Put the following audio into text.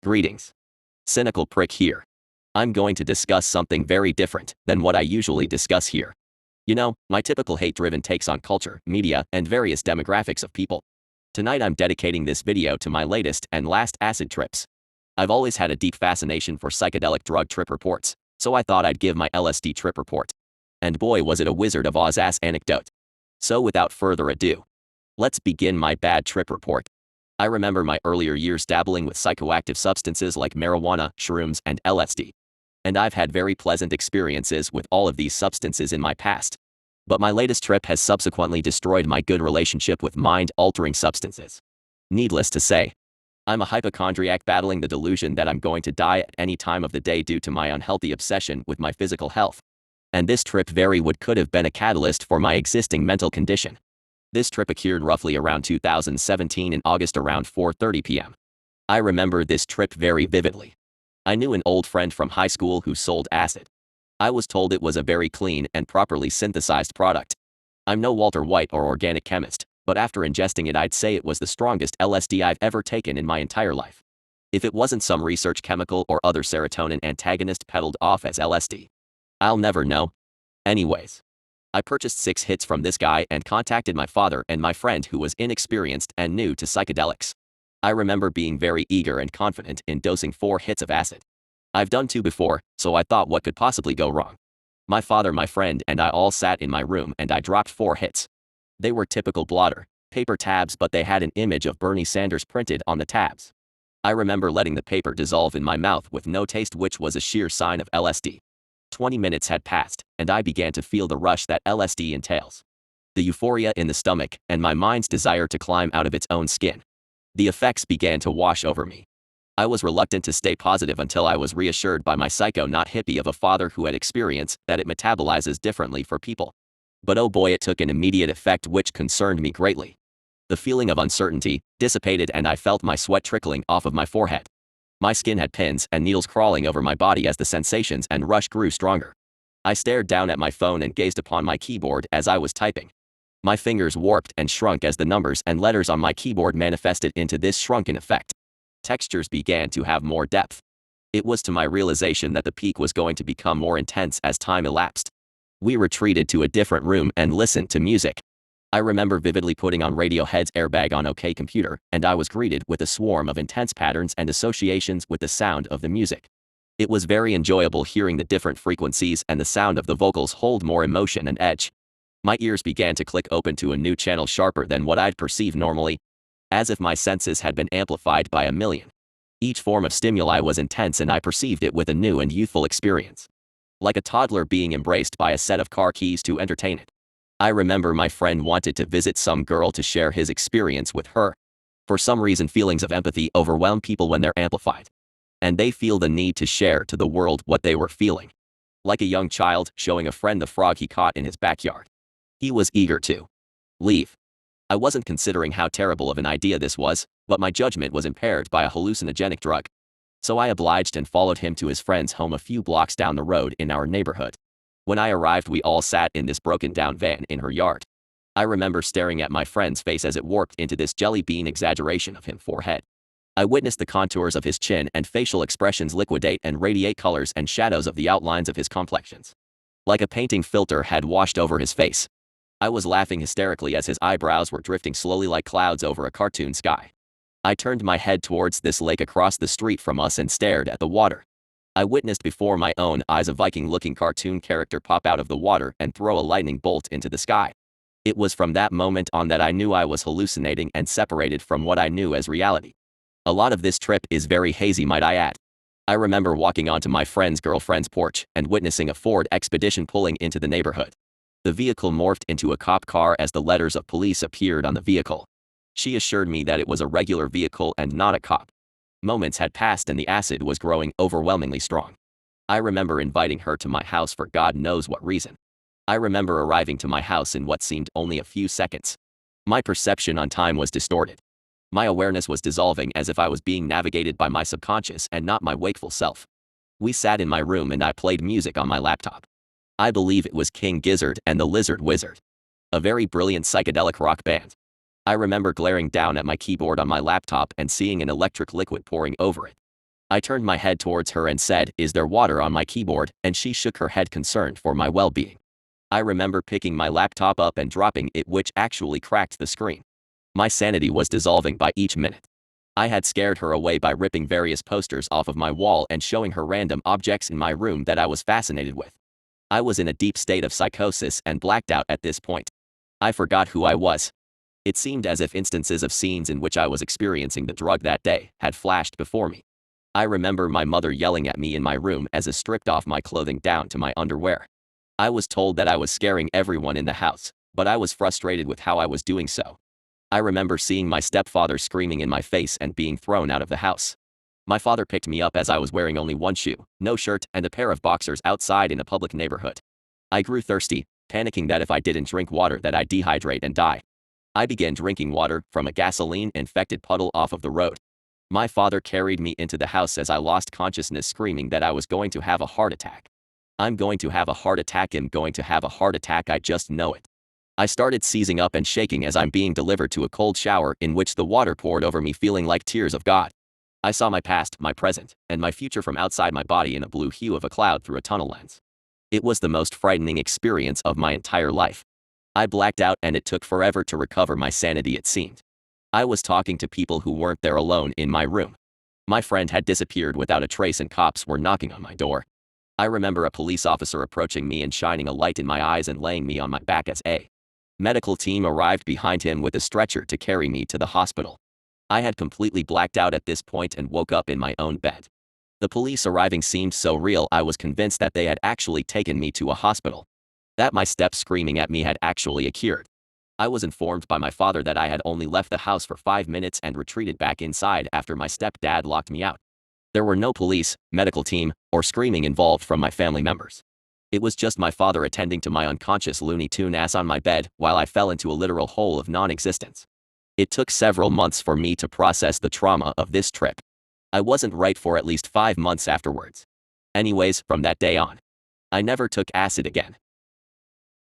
Greetings. Cynical Prick here. I'm going to discuss something very different than what I usually discuss here. You know, my typical hate-driven takes on culture, media, and various demographics of people. Tonight I'm dedicating this video to my latest and last acid trips. I've always had a deep fascination for psychedelic drug trip reports, so I thought I'd give my LSD trip report. And boy was it a Wizard of Oz-ass anecdote. So without further ado, let's begin my bad trip report. I remember my earlier years dabbling with psychoactive substances like marijuana, shrooms, and LSD. And I've had very pleasant experiences with all of these substances in my past. But my latest trip has subsequently destroyed my good relationship with mind-altering substances. Needless to say, I'm a hypochondriac battling the delusion that I'm going to die at any time of the day due to my unhealthy obsession with my physical health. And this trip could have been a catalyst for my existing mental condition. This trip occurred roughly around 2017 in August around 4:30 p.m. I remember this trip very vividly. I knew an old friend from high school who sold acid. I was told it was a very clean and properly synthesized product. I'm no Walter White or organic chemist, but after ingesting it I'd say it was the strongest LSD I've ever taken in my entire life. If it wasn't some research chemical or other serotonin antagonist peddled off as LSD, I'll never know. Anyways, I purchased 6 hits from this guy and contacted my father and my friend who was inexperienced and new to psychedelics. I remember being very eager and confident in dosing 4 hits of acid. I've done 2 before, so I thought what could possibly go wrong. My father, my friend, and I all sat in my room and I dropped 4 hits. They were typical blotter, paper tabs, but they had an image of Bernie Sanders printed on the tabs. I remember letting the paper dissolve in my mouth with no taste, which was a sheer sign of LSD. 20 minutes had passed, and I began to feel the rush that LSD entails. The euphoria in the stomach, and my mind's desire to climb out of its own skin. The effects began to wash over me. I was reluctant to stay positive until I was reassured by my psycho-not hippie of a father who had experienced that it metabolizes differently for people. But oh boy, it took an immediate effect which concerned me greatly. The feeling of uncertainty dissipated and I felt my sweat trickling off of my forehead. My skin had pins and needles crawling over my body as the sensations and rush grew stronger. I stared down at my phone and gazed upon my keyboard as I was typing. My fingers warped and shrunk as the numbers and letters on my keyboard manifested into this shrunken effect. Textures began to have more depth. It was to my realization that the peak was going to become more intense as time elapsed. We retreated to a different room and listened to music. I remember vividly putting on Radiohead's Airbag on OK Computer, and I was greeted with a swarm of intense patterns and associations with the sound of the music. It was very enjoyable hearing the different frequencies and the sound of the vocals hold more emotion and edge. My ears began to click open to a new channel sharper than what I'd perceive normally, as if my senses had been amplified by 1,000,000. Each form of stimuli was intense and I perceived it with a new and youthful experience. Like a toddler being embraced by a set of car keys to entertain it. I remember my friend wanted to visit some girl to share his experience with her. For some reason, feelings of empathy overwhelm people when they're amplified. And they feel the need to share to the world what they were feeling. Like a young child showing a friend the frog he caught in his backyard. He was eager to leave. I wasn't considering how terrible of an idea this was, but my judgment was impaired by a hallucinogenic drug. So I obliged and followed him to his friend's home a few blocks down the road in our neighborhood. When I arrived, we all sat in this broken-down van in her yard. I remember staring at my friend's face as it warped into this jelly bean exaggeration of his forehead. I witnessed the contours of his chin and facial expressions liquidate and radiate colors and shadows of the outlines of his complexions. Like a painting filter had washed over his face. I was laughing hysterically as his eyebrows were drifting slowly like clouds over a cartoon sky. I turned my head towards this lake across the street from us and stared at the water. I witnessed before my own eyes a Viking-looking cartoon character pop out of the water and throw a lightning bolt into the sky. It was from that moment on that I knew I was hallucinating and separated from what I knew as reality. A lot of this trip is very hazy, might I add. I remember walking onto my friend's girlfriend's porch and witnessing a Ford Expedition pulling into the neighborhood. The vehicle morphed into a cop car as the letters of police appeared on the vehicle. She assured me that it was a regular vehicle and not a cop. Moments had passed and the acid was growing overwhelmingly strong. I remember inviting her to my house for God knows what reason. I remember arriving to my house in what seemed only a few seconds. My perception on time was distorted. My awareness was dissolving as if I was being navigated by my subconscious and not my wakeful self. We sat in my room and I played music on my laptop. I believe it was King Gizzard and the Lizard Wizard. A very brilliant psychedelic rock band. I remember glaring down at my keyboard on my laptop and seeing an electric liquid pouring over it. I turned my head towards her and said, "Is there water on my keyboard?" And she shook her head concerned for my well-being. I remember picking my laptop up and dropping it, which actually cracked the screen. My sanity was dissolving by each minute. I had scared her away by ripping various posters off of my wall and showing her random objects in my room that I was fascinated with. I was in a deep state of psychosis and blacked out at this point. I forgot who I was. It seemed as if instances of scenes in which I was experiencing the drug that day had flashed before me. I remember my mother yelling at me in my room as I stripped off my clothing down to my underwear. I was told that I was scaring everyone in the house, but I was frustrated with how I was doing so. I remember seeing my stepfather screaming in my face and being thrown out of the house. My father picked me up as I was wearing only one shoe, no shirt, and a pair of boxers outside in a public neighborhood. I grew thirsty, panicking that if I didn't drink water that I'd dehydrate and die. I began drinking water from a gasoline-infected puddle off of the road. My father carried me into the house as I lost consciousness, screaming that I was going to have a heart attack. I'm going to have a heart attack. I'm going to have a heart attack. I just know it. I started seizing up and shaking as I'm being delivered to a cold shower in which the water poured over me, feeling like tears of God. I saw my past, my present, and my future from outside my body in a blue hue of a cloud through a tunnel lens. It was the most frightening experience of my entire life. I blacked out and it took forever to recover my sanity, it seemed. I was talking to people who weren't there, alone in my room. My friend had disappeared without a trace and cops were knocking on my door. I remember a police officer approaching me and shining a light in my eyes and laying me on my back as a medical team arrived behind him with a stretcher to carry me to the hospital. I had completely blacked out at this point and woke up in my own bed. The police arriving seemed so real, I was convinced that they had actually taken me to a hospital. That my step screaming at me had actually occurred. I was informed by my father that I had only left the house for 5 minutes and retreated back inside after my stepdad locked me out. There were no police, medical team, or screaming involved from my family members. It was just my father attending to my unconscious Looney Tune ass on my bed while I fell into a literal hole of non-existence. It took several months for me to process the trauma of this trip. I wasn't right for at least 5 months afterwards. Anyways, from that day on, I never took acid again.